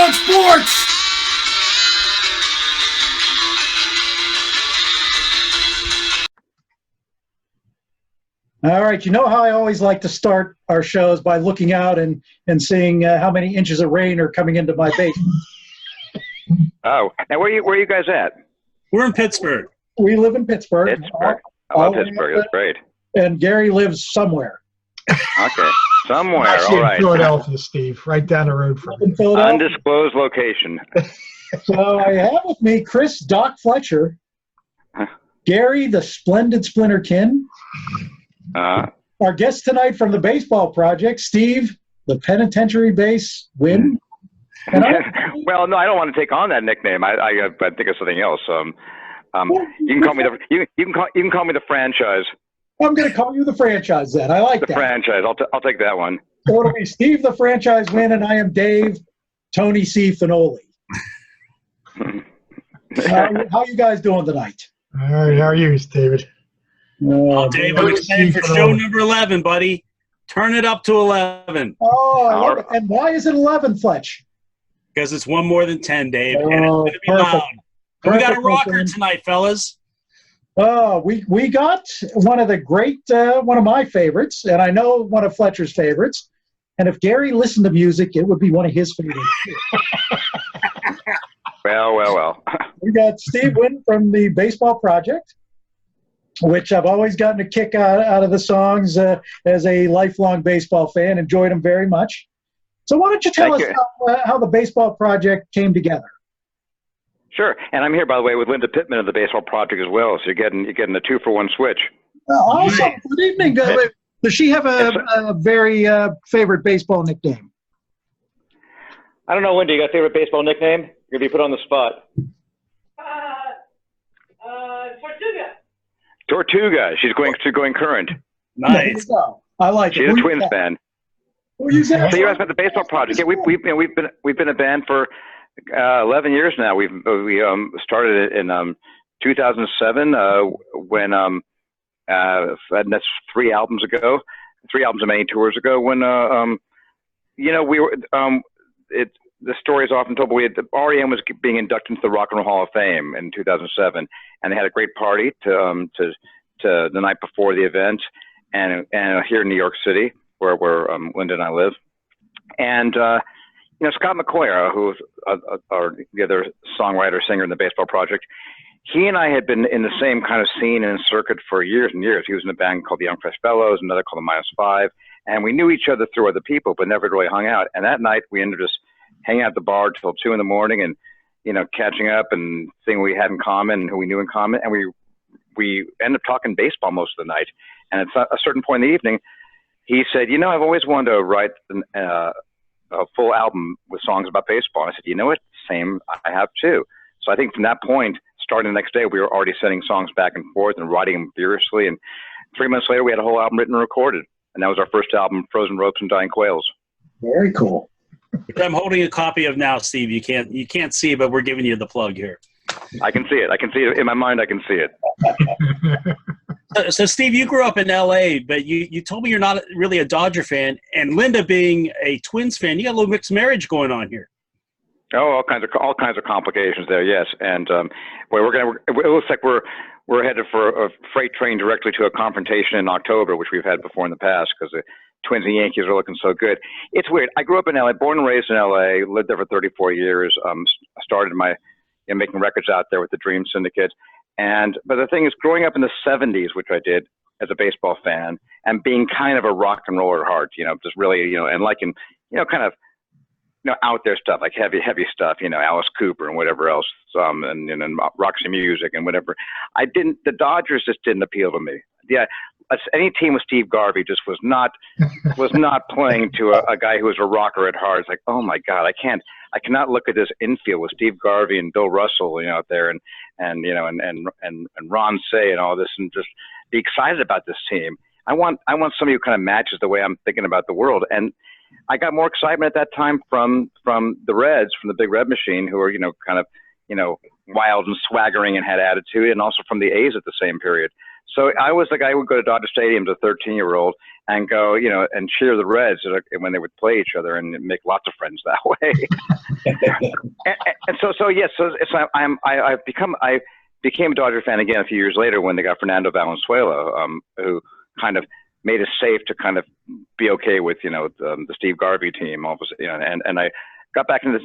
on sports. All right, you know how I always like to start our shows by looking out and seeing how many inches of rain are coming into my basement. Oh, now where are you guys at? We're in Pittsburgh. We live in Pittsburgh. Pittsburgh. I love Pittsburgh. That's great. And Gary lives somewhere. Okay, somewhere. Actually All right. in Philadelphia, Steve, right down the road from In me. Philadelphia. Undisclosed location. So I have with me Chris Doc Fletcher, Gary the Splendid Splinter Kin, our guest tonight from the Baseball Project, Steve the Penitentiary Base Wynn. Well, no, I don't want to take on that nickname. I think of something else. You can call me you can call me the franchise. I'm going to call you the franchise then. I like the that. Franchise. I'll take that one. So it'll be Steve the Franchise Wynn, and I am Dave Tony C. Finoli. How you guys doing tonight? All right, how are you, David? Dave, I'm excited for show number 11, buddy. Turn it up to 11. Oh, I love it. And why is it 11, Fletch? Because it's one more than 10, Dave. And it's Oh, going to be perfect. loud. And we got a Perfect, rocker my friend. tonight, fellas. Oh, we got one of the great, one of my favorites, and I know one of Fletcher's favorites. And if Gary listened to music, it would be one of his favorites too. Well. We got Steve Wynn from the Baseball Project, which I've always gotten a kick out of the songs as a lifelong baseball fan. Enjoyed them very much. So why don't you tell us how the Baseball Project came together? Sure. And I'm here, by the way, with Linda Pitmon of the Baseball Project as well. So you're getting a 2-for-1 switch. Awesome. Good evening. Does she have a very favorite baseball nickname? I don't know, Linda. You got a favorite baseball nickname? You're gonna be put on the spot. Tortuga. She's going current. Nice. I like it. She's a Twins fan. Who you said? So you asked about the Baseball Project. Yeah, we've been a band for 11 years now. We started it in 2007 when and that's 3 albums ago, 3 albums and many tours ago. When we were the story is often told, but REM was being inducted into the Rock and Roll Hall of Fame in 2007, and they had a great party to the night before the event, and here in New York City, where Linda and I live, and Scott McCoy, who's the other songwriter singer in the Baseball Project, he and I had been in the same kind of scene and circuit for years and years. He was in a band called the Young Fresh Fellows, another called the -5, and we knew each other through other people, but never really hung out. And that night we ended up just hanging out at the bar till 2 in the morning, and catching up and seeing what we had in common and who we knew in common, and we ended up talking baseball most of the night. And at a certain point in the evening, he said, I've always wanted to write a full album with songs about baseball. And I said, you know what? Same, I have too. So I think from that point, starting the next day, we were already sending songs back and forth and writing them furiously. And 3 months later, we had a whole album written and recorded. And that was our first album, Frozen Ropes and Dying Quails. Very cool. Which I'm holding a copy of now, Steve. You can't see, but we're giving you the plug here. I can see it. I can see it in my mind. I can see it. So Steve, you grew up in L.A., but you told me you're not really a Dodger fan, and Linda being a Twins fan, you got a little mixed marriage going on here. Oh, all kinds of complications there. Yes, and it looks like we're headed for a freight train directly to a confrontation in October, which we've had before in the past because the Twins and Yankees are looking so good. It's weird. I grew up in L.A., born and raised in L.A., lived there for 34 years. Started my making records out there with the Dream Syndicate. But the thing is, growing up in the 70s, which I did as a baseball fan, and being kind of a rock and roller at heart, just really, and liking, kind of, out there stuff, like heavy stuff, Alice Cooper and whatever else, and Roxy Music and whatever. The Dodgers just didn't appeal to me. Yeah. Any team with Steve Garvey just was not playing to a guy who was a rocker at heart. It's like, oh my God, I cannot look at this infield with Steve Garvey and Bill Russell, out there and Ron Say and all this, and just be excited about this team. I want somebody who kind of matches the way I'm thinking about the world. And I got more excitement at that time from the Reds, from the Big Red Machine, who are, kind of, wild and swaggering and had attitude, and also from the A's at the same period. So I was the guy who would go to Dodger Stadium as a 13-year-old and go, and cheer the Reds when they would play each other and make lots of friends that way. and I became a Dodger fan again a few years later when they got Fernando Valenzuela, who kind of made it safe to kind of be okay with, the Steve Garvey team, and I got back into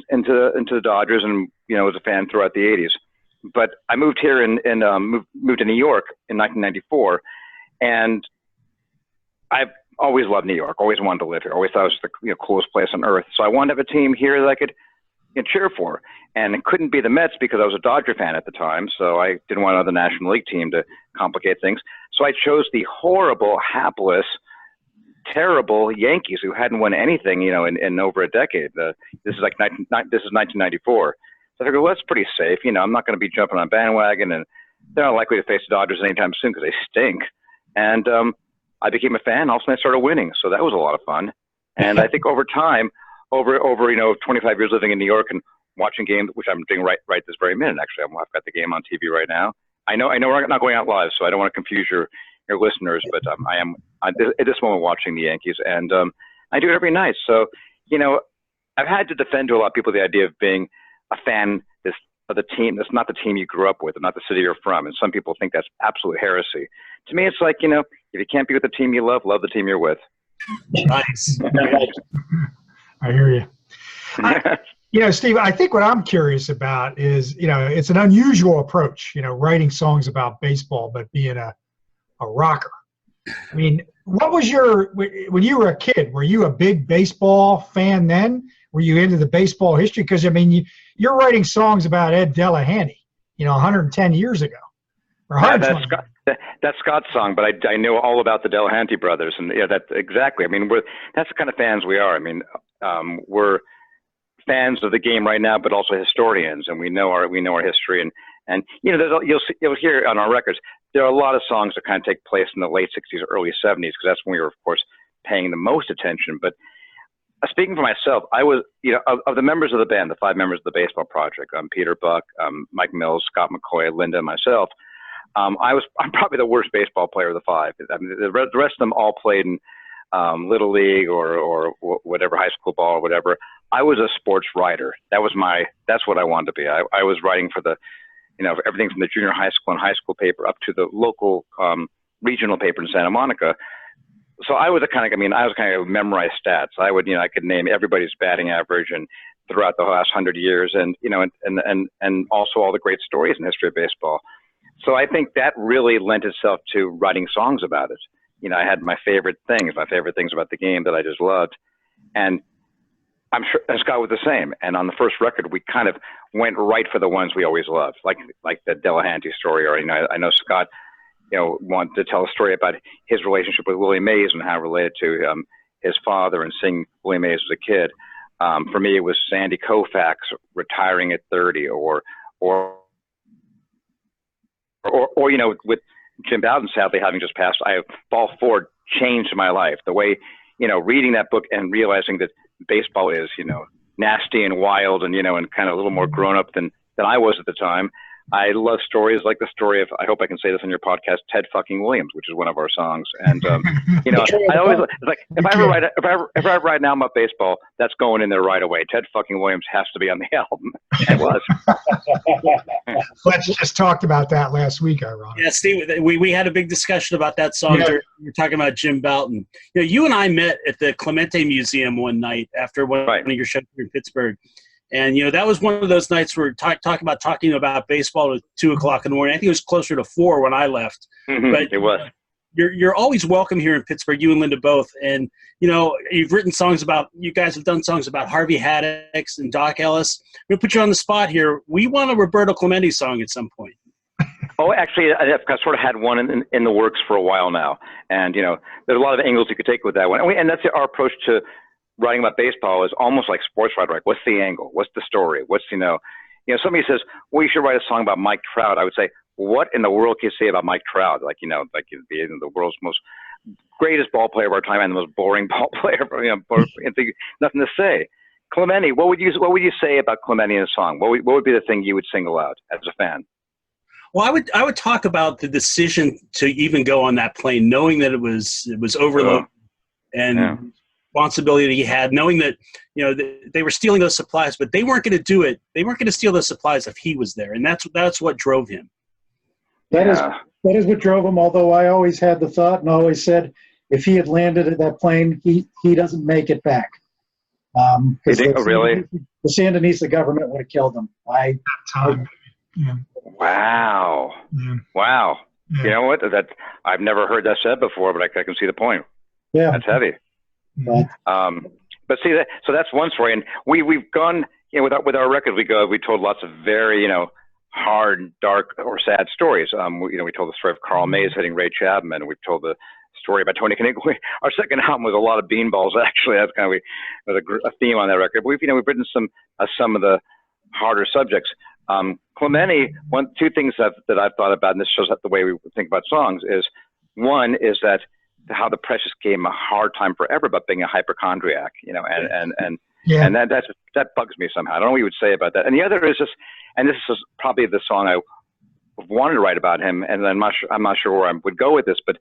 the Dodgers and, was a fan throughout the 80s. But I moved here moved to New York in 1994, and I've always loved New York, always wanted to live here, always thought it was the coolest place on earth. So I wanted to have a team here that I could cheer for. And it couldn't be the Mets because I was a Dodger fan at the time, so I didn't want another National League team to complicate things. So I chose the horrible, hapless, terrible Yankees who hadn't won anything, in over a decade. This is 1994. So I figured, well, that's pretty safe. I'm not going to be jumping on a bandwagon, and they're not likely to face the Dodgers anytime soon because they stink. And I became a fan. All of a sudden, I started winning. So that was a lot of fun. And I think over time, over 25 years living in New York and watching games, which I'm doing right this very minute. Actually, I've got the game on TV right now. I know we're not going out live, so I don't want to confuse your listeners, but I am at this moment watching the Yankees, and I do it every night. So I've had to defend to a lot of people the idea of being a fan of the team that's not the team you grew up with and not the city you're from. And some people think that's absolute heresy. To me, it's like, if you can't be with the team you love the team you're with. Nice. I hear you. Steve, I think what I'm curious about is, it's an unusual approach, writing songs about baseball, but being a rocker. I mean, what was when you were a kid, were you a big baseball fan then? Were you into the baseball history? Because, I mean, you're writing songs about Ed Delahanty, 110 years ago. Or that's Scott's song, but I know all about the Delahanty brothers. And that's exactly. I mean, that's the kind of fans we are. I mean, we're fans of the game right now, but also historians, and we know our history. And you'll hear on our records, there are a lot of songs that kind of take place in the late 60s or early 70s, because that's when we were, of course, paying the most attention. But speaking for myself, I was, of the members of the band, the 5 members of the Baseball Project, Peter Buck, Mike Mills, Scott McCoy, Linda, and myself, I'm probably the worst baseball player of the 5. I mean, the rest of them all played in Little League or whatever, high school ball or whatever. I was a sports writer. That's what I wanted to be. I was writing for the, everything from the junior high school and high school paper up to the local regional paper in Santa Monica. So I was kind of memorize stats. I could name everybody's batting average and throughout the last 100 years, and and also all the great stories in the history of baseball. So I think that really lent itself to writing songs about it. I had my favorite things about the game that I just loved, and I'm sure Scott was the same. And on the first record, we kind of went right for the ones we always loved, like the Delahanty story, or I know Scott wanted to tell a story about his relationship with Willie Mays and how it related to his father and seeing Willie Mays as a kid. For me, it was Sandy Koufax retiring at 30, or with Jim Bowden sadly having just passed, Ball 4 changed my life. The way, reading that book and realizing that baseball is, nasty and wild and, and kind of a little more grown up than I was at the time. I love stories like the story of, I hope I can say this on your podcast, Ted fucking Williams, which is one of our songs. And, I always like, if I ever write an album about baseball, that's going in there right away. Ted fucking Williams has to be on the album. It was. Let's just talked about that last week, ironically. Yeah, Steve, we had a big discussion about that song. Yeah. We were talking about Jim Bouton. You and I met at the Clemente Museum one night after one of your shows here in Pittsburgh. And, that was one of those nights where talking about baseball at 2 o'clock in the morning. I think it was closer to 4 when I left. Mm-hmm, but it was. You're always welcome here in Pittsburgh, you and Linda both. And, you've written songs about – you guys have done songs about Harvey Haddix and Doc Ellis. I'm going to put you on the spot here. We want a Roberto Clemente song at some point. Oh, actually, I've sort of had one in the works for a while now. And, there's a lot of angles you could take with that one. And that's our approach to – writing about baseball is almost like sports writer. Like, what's the angle? What's the story? What's, somebody says, well, you should write a song about Mike Trout. I would say, what in the world can you say about Mike Trout? Like, the world's most greatest ball player of our time and the most boring ball player, nothing to say. Clemente, what would you say about Clemente in a song? What would be the thing you would single out as a fan? Well, I would talk about the decision to even go on that plane, knowing that it was overloaded and responsibility he had, knowing that they were stealing those supplies, but they weren't going to do it. They weren't going to steal those supplies if he was there, and that's what drove him. That is what drove him. Although I always had the thought and always said, if he had landed at that plane, he doesn't make it back. You think, really? The Sandinista government would have killed him. Wow. Yeah. Wow. Yeah. You know what? I've never heard that said before, but I can see the point. Yeah. That's heavy. But See that. So that's one story, and we've gone. With our records, we told lots of very hard, dark, or sad stories. We told the story of Carl Mays hitting Ray Chapman, and we've told the story about Tony Caniglia. Our second album was a lot of beanballs. Actually, that's kind of a theme on that record. But we've written some of the harder subjects. Clemente, two things that I've thought about, and this shows up the way we think about songs, is one is that how the Precious gave him a hard time forever about being a hypochondriac, and that bugs me somehow. I don't know what you would say about that. And the other is this, and this is probably the song I wanted to write about him, and I'm not sure where I would go with this, but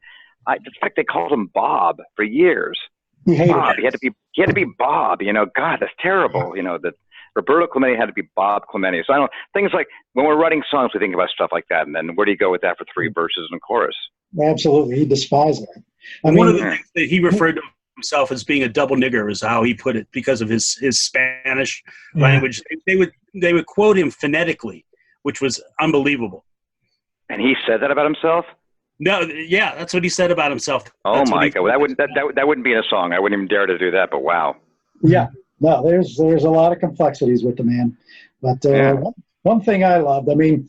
the fact they called him Bob for years. Bob. He had to be Bob. God, that's terrible. That Roberto Clemente had to be Bob Clemente. So things like when we're writing songs, we think about stuff like that, and then where do you go with that for three verses and chorus? Absolutely, he despised that. One of the things that he referred to himself as being a double nigger is how he put it because of his Spanish language. They would quote him phonetically, which was unbelievable. And he said that about himself? No, yeah, that's what he said about himself. Oh my God, that wouldn't be in a song. I wouldn't even dare to do that. But wow. Yeah, no, there's a lot of complexities with the man. But one thing I loved, I mean,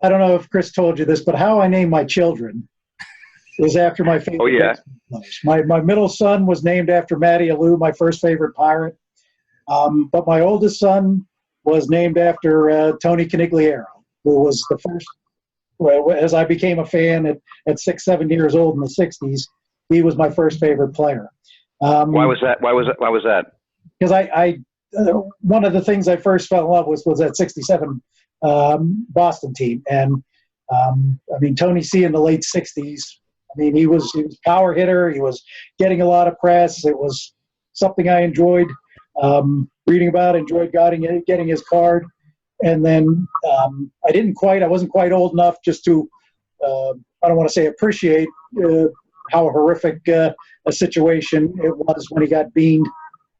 I don't know if Chris told you this, but how I named my children is after my favorite. Oh yeah. My middle son was named after Matty Alou, my first favorite pirate. But my oldest son was named after Tony Canigliaro, who was the first. Well, as I became a fan at 6, 7 years old in the 60s, he was my first favorite player. Why was that? Why was that? Because I one of the things I first fell in love with was that 67 Boston team. And I mean, Tony C in the late 60s, I mean, he was a power hitter. He was getting a lot of press. It was something I enjoyed reading about, enjoyed getting his card. And then I wasn't quite old enough just to, I don't want to say appreciate how horrific a situation it was when he got beamed.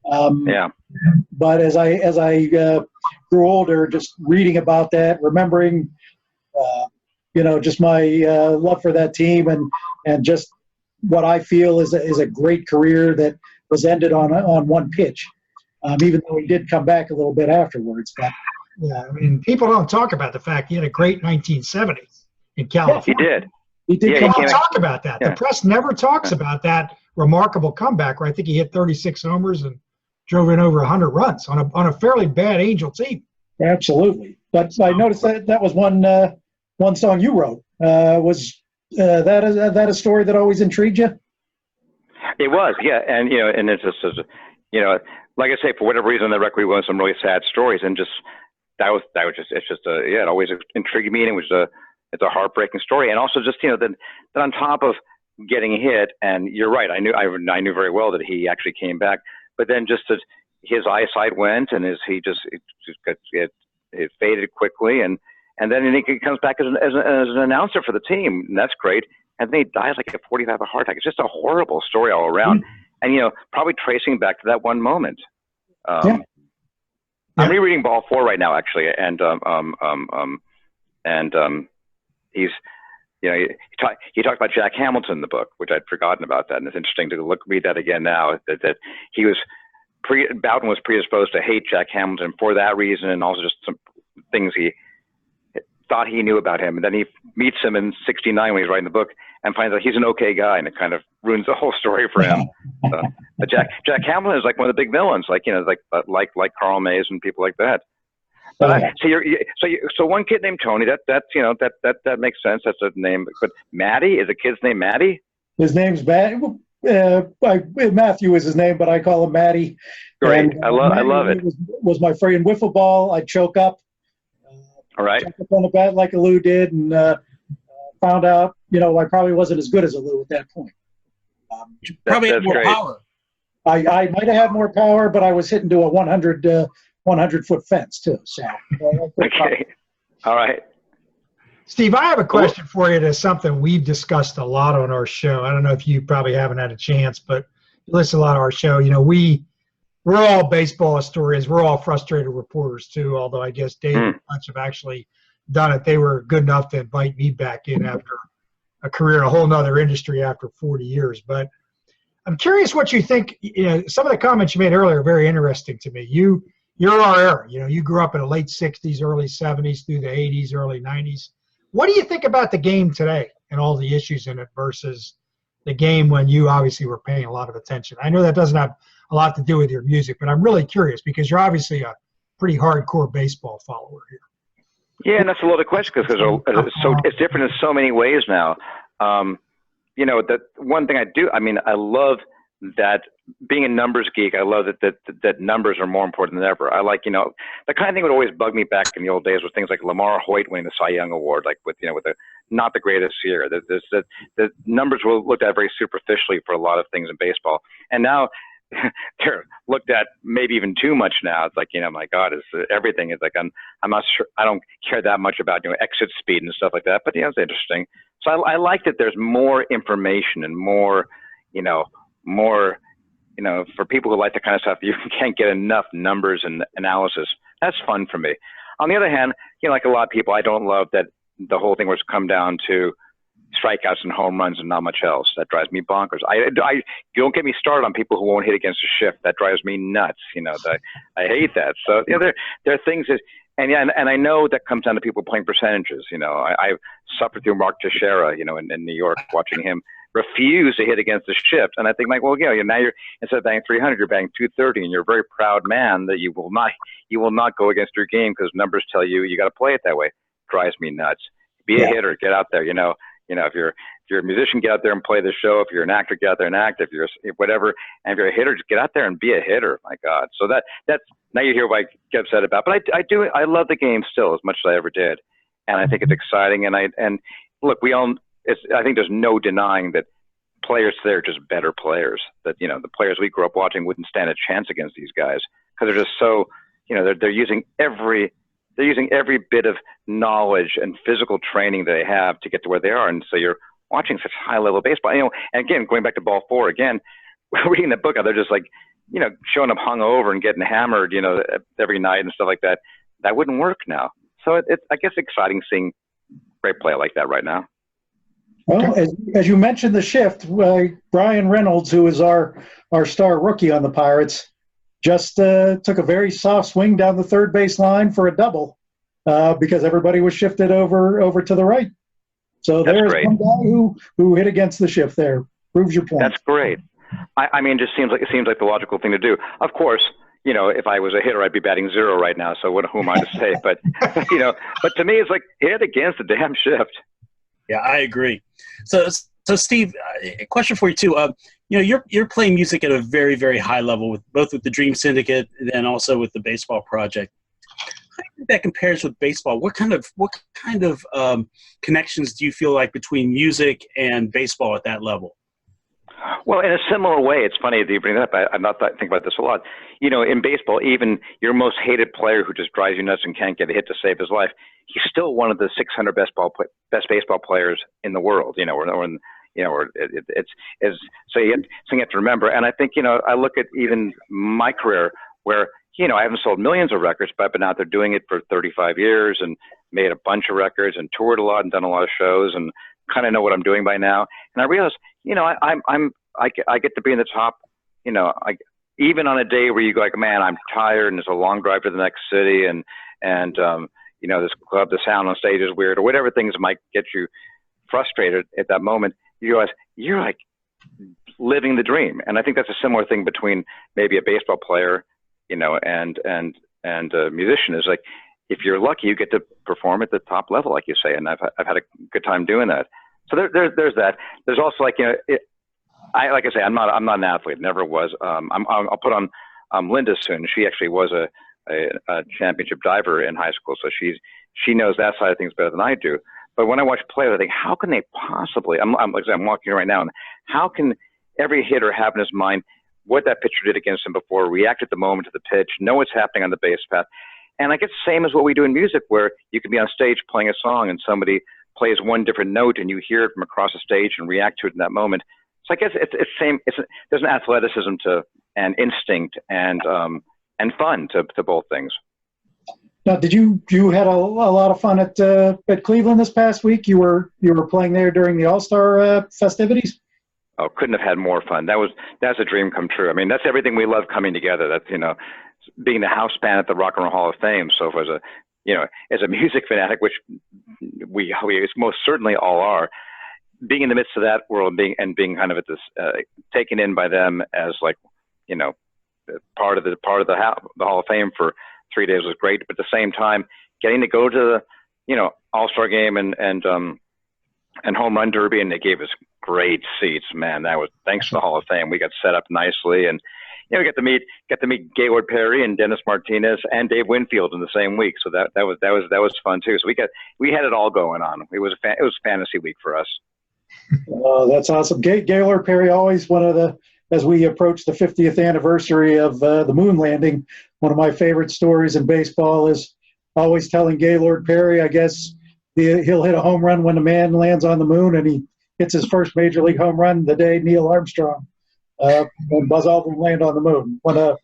But as I grew older, just reading about that, remembering, just my love for that team and just what I feel is a great career that was ended on one pitch, even though he did come back a little bit afterwards. But yeah, I mean, people don't talk about the fact he had a great 1970s in California. Yeah, he did. He did talk about that. Yeah. The press never talks about that remarkable comeback where I think he hit 36 homers and drove in over 100 runs on a fairly bad Angel team. Absolutely. But I noticed that was one song you wrote. Was that a story that always intrigued you? It was, yeah. And, and it's just, like I say, for whatever reason, the record was some really sad stories, and just, it always intrigued me, and it's a heartbreaking story. And also just, that on top of getting hit, and you're right, I knew very well that he actually came back, but then just that his eyesight went, and it faded quickly, and then he comes back as an announcer for the team, and that's great. And then he dies like at 45 of a heart attack. It's just a horrible story all around, and probably tracing back to that one moment. I'm rereading Ball 4 right now, actually, and he's, he talked about Jack Hamilton in the book, which I'd forgotten about that, and it's interesting to read that again now. That he was Bowden was predisposed to hate Jack Hamilton for that reason, and also just some things he thought he knew about him, and then he meets him in '69 when he's writing the book and finds out he's an okay guy, and it kind of ruins the whole story for him. But Jack Hamilton is like one of the big villains, like Carl Mays and people like that. So one kid named Tony. That makes sense. That's a name. But Matty, is the kid's name Matty? His name's Matty. Matthew is his name, but I call him Matty. Great, I love it. Was my friend in wiffle ball. I'd choke up. All right. Jumped up on the bat like a Lou did, and found out, I probably wasn't as good as a Lou at that point. Probably had that's more great. power. I might have had more power, but I was hitting to a 100-foot fence too. So Okay. All right. Steve, I have a question for you. That's something we've discussed a lot on our show. I don't know if you probably haven't had a chance, but you listen a lot to our show. We're all baseball historians. We're all frustrated reporters too, although I guess Dave and Bunch have actually done it. They were good enough to invite me back in after a career in a whole nother industry after 40 years. But I'm curious what you think. Some of the comments you made earlier are very interesting to me. You're our era. You grew up in the late 60s, early 70s through the 80s, early 90s. What do you think about the game today and all the issues in it versus the game when you obviously were paying a lot of attention? I know that doesn't have a lot to do with your music, but I'm really curious because you're obviously a pretty hardcore baseball follower here. Yeah, and that's a loaded question because it's different in so many ways now. That one thing I love that being a numbers geek, I love that numbers are more important than ever. I like, the kind of thing that would always bug me back in the old days was things like Lamar Hoyt winning the Cy Young Award, like with not the greatest year. The numbers were looked at very superficially for a lot of things in baseball. And now they're looked at maybe even too much now. It's like, my God, everything is like, I'm not sure. I don't care that much about, exit speed and stuff like that, but it's interesting. So I like that there's more information and more, for people who like that kind of stuff, you can't get enough numbers and analysis. That's fun for me. On the other hand, like a lot of people, I don't love that the whole thing was come down to strikeouts and home runs and not much else. That drives me bonkers. I don't get me started on people who won't hit against a shift. That drives me nuts. I hate that. So there are things that, and I know that comes down to people playing percentages. I suffered through Mark Teixeira, in New York, watching him refuse to hit against the shift. And I think, now you're, instead of batting 300, you're batting 230, and you're a very proud man that you will not go against your game because numbers tell you got to play it that way. Drives me nuts. Be a hitter. Get out there. If you're a musician, get out there and play the show. If you're an actor, get out there and act. If you're whatever, and if you're a hitter, just get out there and be a hitter. My God. So that's now you hear what I get upset about. But I love the game still as much as I ever did, and I think it's exciting. And look, I think there's no denying that players today are just better players. That the players we grew up watching wouldn't stand a chance against these guys because they're just so they're using every bit of knowledge and physical training they have to get to where they are. And so you're watching such high level baseball, and again, going back to ball 4 again, reading the book, they're just like, showing up hungover and getting hammered, every night and stuff like that. That wouldn't work now. So it's, I guess, exciting seeing great play like that right now. Well, as you mentioned the shift, Brian Reynolds, who is our star rookie on the Pirates, just took a very soft swing down the third base line for a double because everybody was shifted over to the right. So there's one guy who hit against the shift there. Proves your point. That's great. It just seems like the logical thing to do. Of course, if I was a hitter, I'd be batting 0 right now. So who am I to say? But but to me, it's like hit against the damn shift. Yeah, I agree. So Steve, a question for you too. You're playing music at a very, very high level both with the Dream Syndicate and then also with the Baseball Project. How do you think that compares with baseball? What kind of connections do you feel like between music and baseball at that level? Well, in a similar way, it's funny that you bring that up. I'm not thinking about this a lot. In baseball, even your most hated player who just drives you nuts and can't get a hit to save his life, he's still one of the 600 best baseball players in the world. So you have to remember. And I think I look at even my career where I haven't sold millions of records, but I've been out there doing it for 35 years and made a bunch of records and toured a lot and done a lot of shows and kind of know what I'm doing by now. And I realized, I get to be in the top, even on a day where you go like, man, I'm tired and there's a long drive to the next city and this club, the sound on stage is weird or whatever things might get you frustrated at that moment. You realize you're like living the dream. And I think that's a similar thing between maybe a baseball player, and a musician is like, if you're lucky, you get to perform at the top level, like you say. And I've had a good time doing that. So there's that. There's also like, like I say, I'm not an athlete. Never was. I'll put on Linda soon. She actually was a championship diver in high school, so she knows that side of things better than I do. But when I watch play, I think, how can they possibly? I'm walking right now, and how can every hitter have in his mind what that pitcher did against him before, react at the moment to the pitch, know what's happening on the base path? And I guess the same as what we do in music, where you can be on stage playing a song and somebody plays one different note and you hear it from across the stage and react to it in that moment. So I guess it's same. There's an athleticism to and instinct and fun to both things. Now, did you had a lot of fun at Cleveland this past week? You were playing there during the All-Star festivities? Oh, couldn't have had more fun. That's a dream come true. I mean, that's everything we love coming together. That's, being the house band at the Rock and Roll Hall of Fame. So as a music fanatic, which we most certainly all are, being in the midst of that world, being kind of at this taken in by them as part of the Hall of Fame for 3 days was great. But at the same time, getting to go to the All-Star game and home run derby, and they gave us great seats. Man, that was thanks to the Hall of Fame. We got set up nicely, and we got to meet Gaylord Perry and Dennis Martinez and Dave Winfield in the same week. So that was fun too. So we had it all going on. It was fantasy week for us. Oh, that's awesome. Gaylord Perry, always one of the, as we approach the 50th anniversary of the moon landing, one of my favorite stories in baseball is always telling Gaylord Perry, I guess he'll hit a home run when the man lands on the moon, and he hits his first major league home run the day Neil Armstrong and Buzz Aldrin land on the moon. One of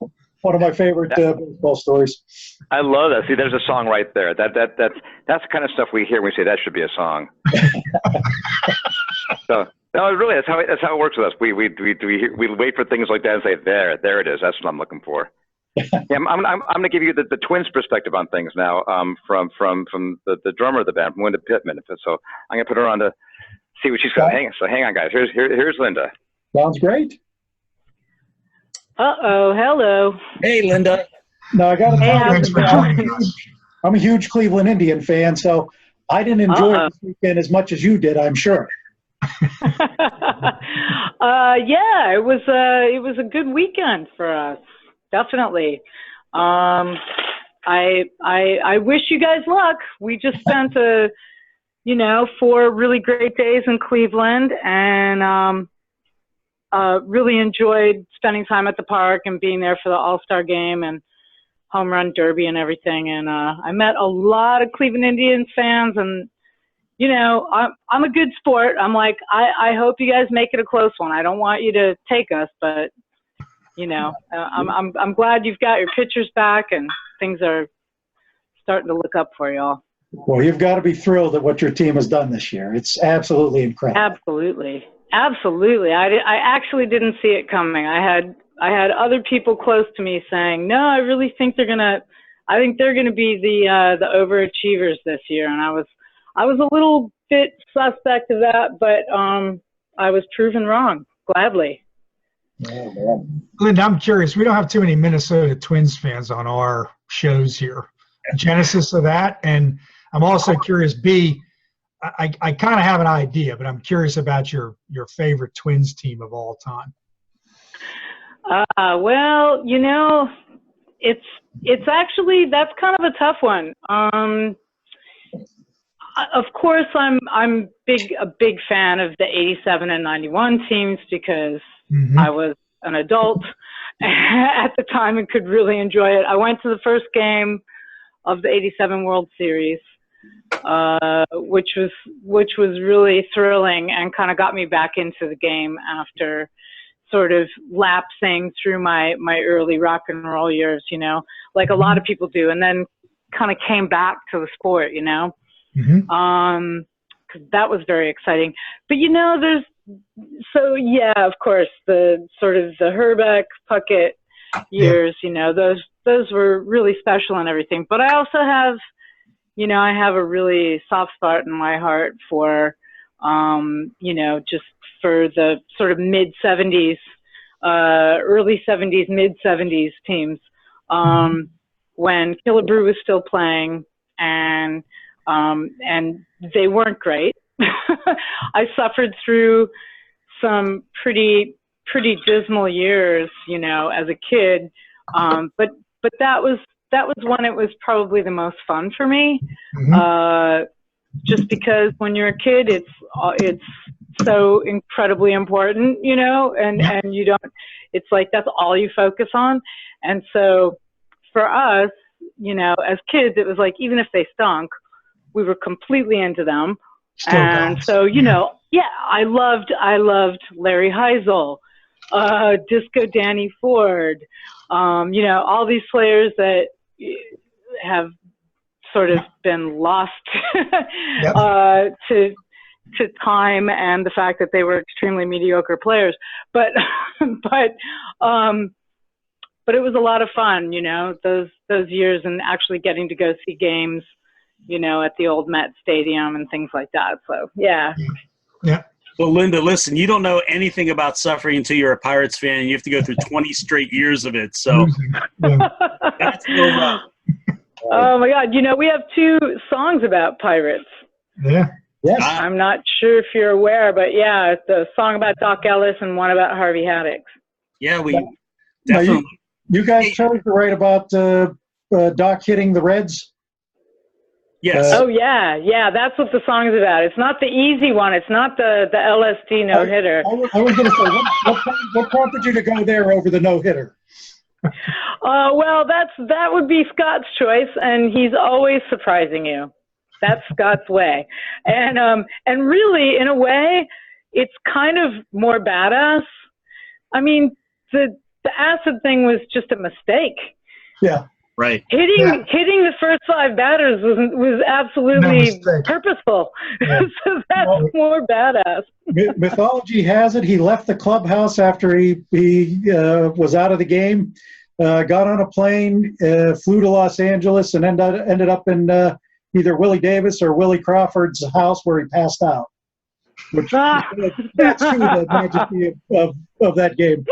my favorite baseball stories. I love that. See, there's a song right there. That's the kind of stuff we hear. We say that should be a song. So no, really, that's how it works with us. We wait for things like that and say, there it is. That's what I'm looking for. Yeah, I'm going to give you the Twins' perspective on things now. From the drummer of the band, from Linda Pitmon. So I'm going to put her on to see what she's got. Hang on, guys. Here's Linda. Sounds great. Hello. Hey, Linda. No, I got to tell you, Thanks for joining us. I'm a huge Cleveland Indian fan, so I didn't enjoy this weekend as much as you did, I'm sure. Yeah, it was a good weekend for us. Definitely. I wish you guys luck. We just spent 4 really great days in Cleveland, and really enjoyed spending time at the park and being there for the All-Star game and home run derby and everything. And I met a lot of Cleveland Indians fans, and I'm a good sport. I'm like, I hope you guys make it a close one. I don't want you to take us, but I'm glad you've got your pitchers back and things are starting to look up for y'all. Well, you've got to be thrilled at what your team has done this year. It's absolutely incredible. Absolutely. I actually didn't see it coming. I had other people close to me saying, no, I really think they're gonna be the overachievers this year. And I was a little bit suspect of that, but I was proven wrong, gladly. Oh, Linda, I'm curious. We don't have too many Minnesota Twins fans on our shows here. Genesis of that, and I'm also curious, B, I kind of have an idea, but I'm curious about your favorite Twins team of all time. Well, it's actually, that's kind of a tough one. Of course, I'm a big fan of the 87 and 91 teams because I was an adult at the time and could really enjoy it. I went to the first game of the 87 World Series, which was really thrilling and kind of got me back into the game after sort of lapsing through my early rock and roll years, like a lot of people do, and then kind of came back to the sport, because that was very exciting. But of course, the sort of the Herbeck, Puckett years, those were really special and everything. But I also have, I have a really soft spot in my heart for, just for the sort of mid-'70s, early '70s, mid-'70s teams, when Killebrew was still playing, and they weren't great. I suffered through some pretty dismal years, as a kid. But that was that was when it was probably the most fun for me. Mhm. Just because when you're a kid, it's so incredibly important, you know, and you don't, it's like that's all you focus on. And so for us, you know, as kids, it was like even if they stunk, we were completely into them. Still And guys. so, you know, yeah, I loved Larry Heisel, Disco Danny Ford, you know, all these players that have sort of been lost Yep. to time and the fact that they were extremely mediocre players. But but it was a lot of fun, you know, those years, and actually getting to go see games, you know, at the old Met Stadium and things like that. So yeah. Yeah. Well, Linda, listen, you don't know anything about suffering until you're a Pirates fan, and you have to go through 20 straight years of it. So Yeah. that's no rough. Oh my God! You know, we have 2 songs about pirates. Yeah. Yes. I'm not sure if you're aware, but yeah, it's a song about Doc Ellis and one about Harvey Haddix. Yeah, we Now, definitely. you guys chose to write about Doc hitting the Reds. Yes. Oh yeah, that's what the song is about. It's not the easy one. It's not the LSD no hitter. I was going to say, what prompted you to go there over the no hitter? Well, that would be Scott's choice, and he's always surprising you. That's Scott's way, and really, in a way, it's kind of more badass. I mean, the acid thing was just a mistake. Yeah. Right. Hitting the first 5 batters was absolutely purposeful. Yeah. So that's more badass. Mythology has it he left the clubhouse after he was out of the game, got on a plane, flew to Los Angeles, and ended up in either Willie Davis or Willie Crawford's house where he passed out. Which that's true, the majesty of that game.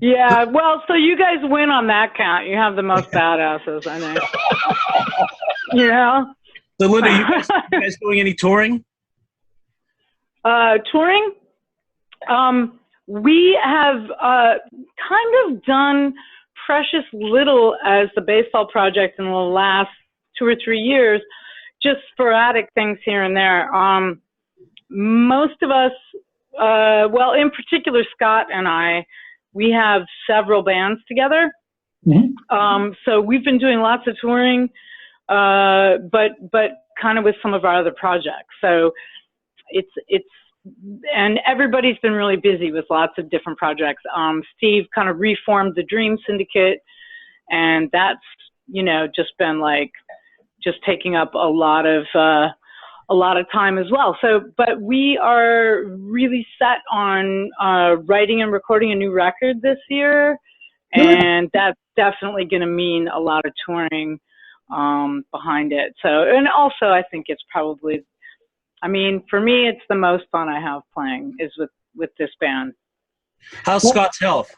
Yeah, well, so you guys win on that count. You have the most badasses, I think. You know? So, Linda, you guys doing any touring? Touring? We have kind of done precious little as the baseball project in the last 2 or 3 years, just sporadic things here and there. Most of us, well, in particular, Scott and I, we have several bands together. Mm-hmm. So we've been doing lots of touring, but kind of with some of our other projects. So and everybody's been really busy with lots of different projects. Steve kind of reformed the Dream Syndicate, and that's, you know, just been like, just taking up a lot of time as well. So, but we are really set on writing and recording a new record this year, and that's definitely going to mean a lot of touring behind it. So, and also I think it's probably, I mean, for me, it's the most fun I have playing is with this band. How's Scott's health?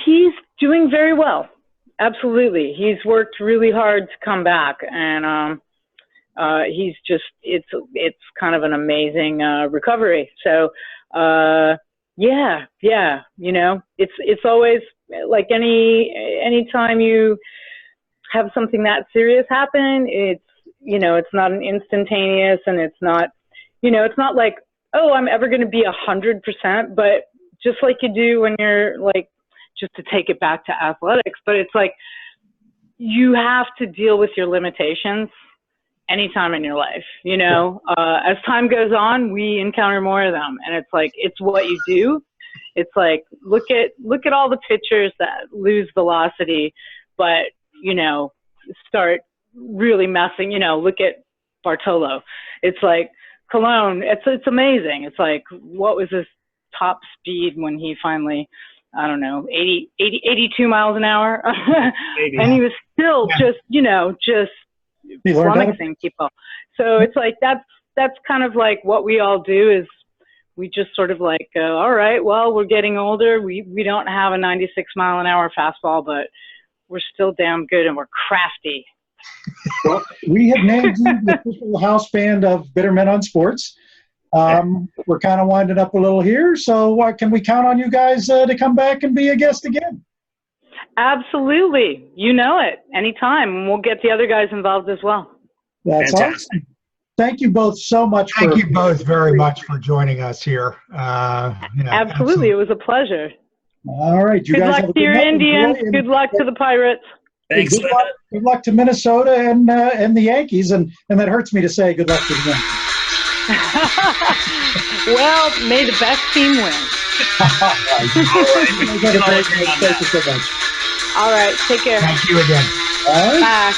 He's doing very well. Absolutely. He's worked really hard to come back, and he's just, it's kind of an amazing recovery. So yeah, you know, it's always like any time you have something that serious happen, it's, you know, it's not an instantaneous, and it's not, you know, it's not like, oh, I'm ever going to be 100%, but just like you do when you're like, just to take it back to athletics, but it's like you have to deal with your limitations anytime in your life, you know. As time goes on, we encounter more of them, and it's like, it's what you do. It's like, look at all the pitchers that lose velocity, but, you know, start really messing, you know, look at Bartolo. It's like Cologne, it's amazing. It's like, what was his top speed when he finally, I don't know, 82 miles an hour? And he was still just, you know, just flummoxing people. So it's like, that's kind of like what we all do, is we just sort of like go, all right, well, we're getting older. We don't have a 96 mile an hour fastball, but we're still damn good, and we're crafty. Well, we have named you the official house band of Bitter Men on Sports. We're kind of winding up a little here, so can we count on you guys to come back and be a guest again? Absolutely. You know it. Anytime. And we'll get the other guys involved as well. That's Fantastic. awesome. Thank you both so much. Thank you both very much for joining us here. Absolutely. It was a pleasure. All right. You Good guys luck have a to your night. Indians. Enjoy, Good luck to the Pirates. Thanks. Good luck to Minnesota and the Yankees. And that hurts me to say good luck to the Yankees. Well, may the best team win. Thank you so much. All right. Take care. Thank you again. All right. Bye.